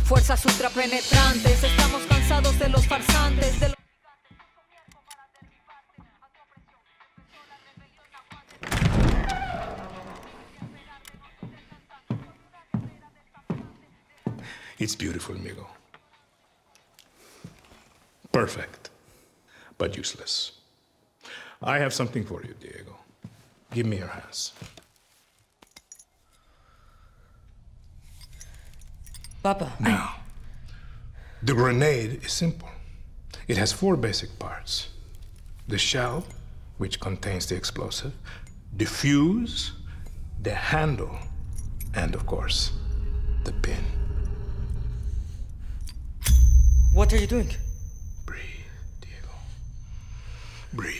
fuerzas ultrapenetrantes. Estamos cansados de los farsantes, de los... It's beautiful, amigo. Perfect, but useless. I have something for you, Diego. Give me your hands. Papa. Now, the grenade is simple. It has 4 basic parts. The shell, which contains the explosive, the fuse, the handle, and of course, the pin. What are you doing? Breathe, Diego. Breathe.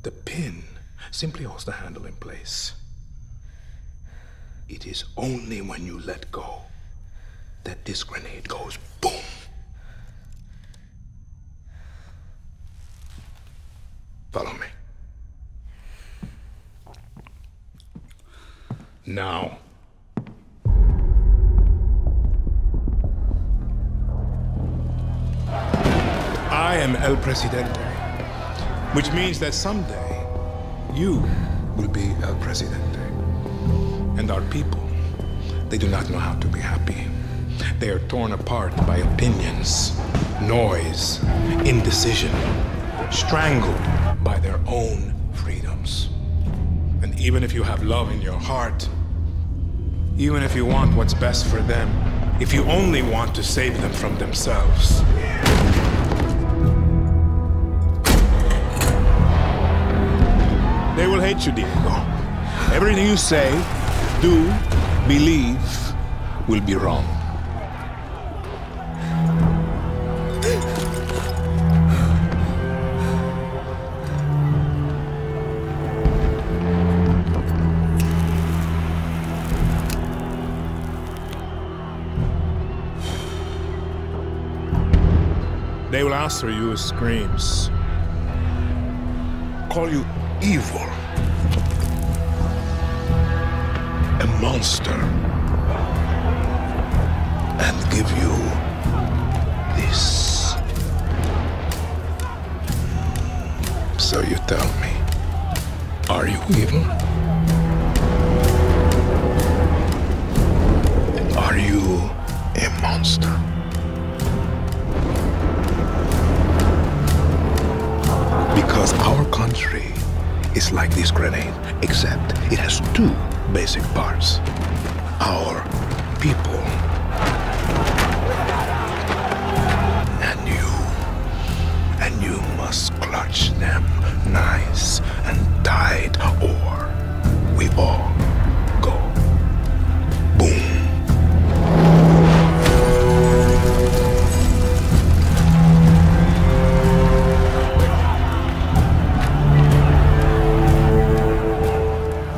The pin simply holds the handle in place. It is only when you let go that this grenade goes boom. Follow me. Now. I am El Presidente, which means that someday you will be El Presidente. And our people, they do not know how to be happy. They are torn apart by opinions, noise, indecision, strangled by their own freedoms. And even if you have love in your heart, even if you want what's best for them, if you only want to save them from themselves, they will hate you, Diego. Everything you say, do, believe, will be wrong. They will answer you with screams, call you evil, a monster, and give you this. So you tell me, are you evil? Are you a monster? Because our country is like this grenade, except it has 2 basic parts. Our people and you must clutch them nice and tight, or we all go boom.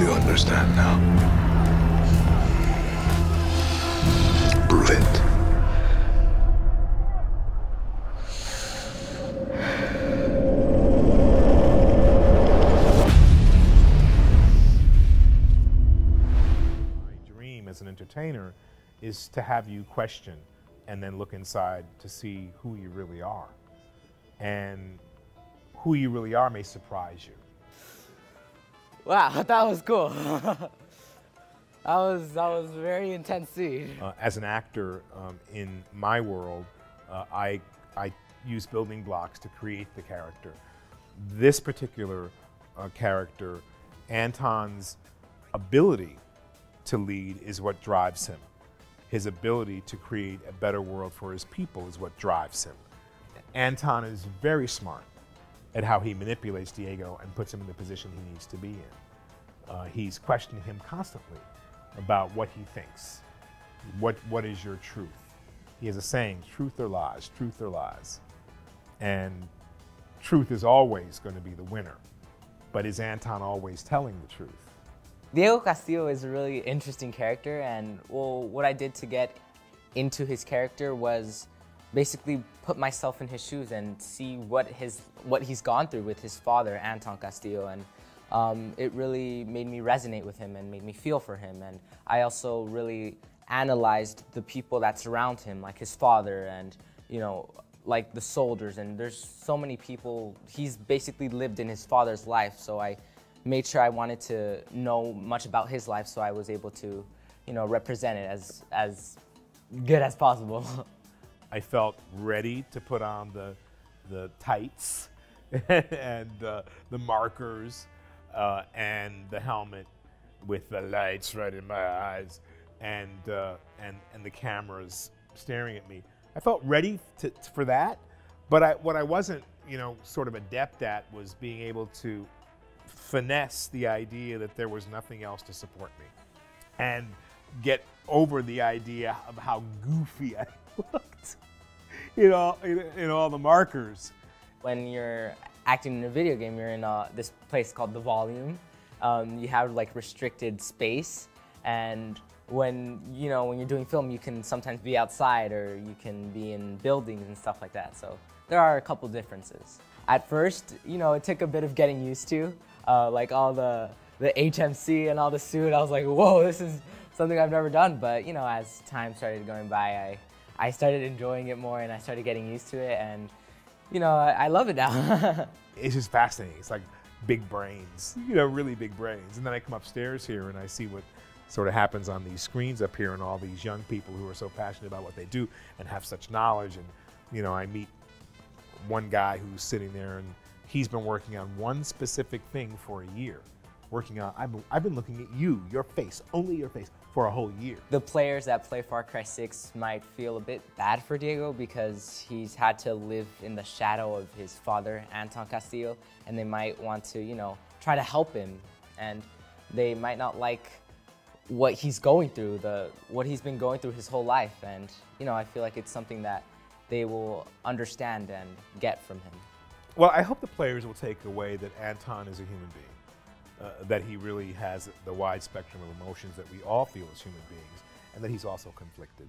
Understand now. Prove it. My dream as an entertainer is to have you question and then look inside to see who you really are. And who you really are may surprise you. Wow, that was cool. that was a very intense scene. As an actor in my world, I use building blocks to create the character. This particular character, Anton's ability to lead is what drives him. His ability to create a better world for his people is what drives him. Anton is very smart at how he manipulates Diego and puts him in the position he needs to be in. He's questioning him constantly about what he thinks. What is your truth? He has a saying, truth or lies, truth or lies. And truth is always going to be the winner. But is Anton always telling the truth? Diego Castillo is a really interesting character, and well, what I did to get into his character was basically put myself in his shoes and see what he's gone through with his father, Anton Castillo, and it really made me resonate with him and made me feel for him. And I also really analyzed the people that surround him, like his father and, you know, like the soldiers, and there's so many people. He's basically lived in his father's life, so I made sure I wanted to know much about his life, so I was able to, you know, represent it as good as possible. I felt ready to put on the tights and the markers and the helmet with the lights right in my eyes and the cameras staring at me. I felt ready for that, but what I wasn't, you know, sort of adept at was being able to finesse the idea that there was nothing else to support me and get over the idea of how goofy I looked in all the markers. When you're acting in a video game, you're in this place called the volume. You have like restricted space, and when you're doing film, you can sometimes be outside or you can be in buildings and stuff like that. So there are a couple differences. At first, you know, it took a bit of getting used to, like all the HMC and all the suit. I was like, whoa, this is something I've never done. But you know, as time started going by, I started enjoying it more and I started getting used to it, and you know, I love it now. It's just fascinating. It's like big brains, you know, really big brains. And then I come upstairs here and I see what sort of happens on these screens up here and all these young people who are so passionate about what they do and have such knowledge. And, you know, I meet one guy who's sitting there and he's been working on one specific thing for a year. I've been looking at you, your face, only your face, for a whole year. The players that play Far Cry 6 might feel a bit bad for Diego because he's had to live in the shadow of his father, Anton Castillo, and they might want to, you know, try to help him, and they might not like what he's going through, what he's been going through his whole life, and you know, I feel like it's something that they will understand and get from him. Well, I hope the players will take away that Anton is a human being. That he really has the wide spectrum of emotions that we all feel as human beings, and that he's also conflicted.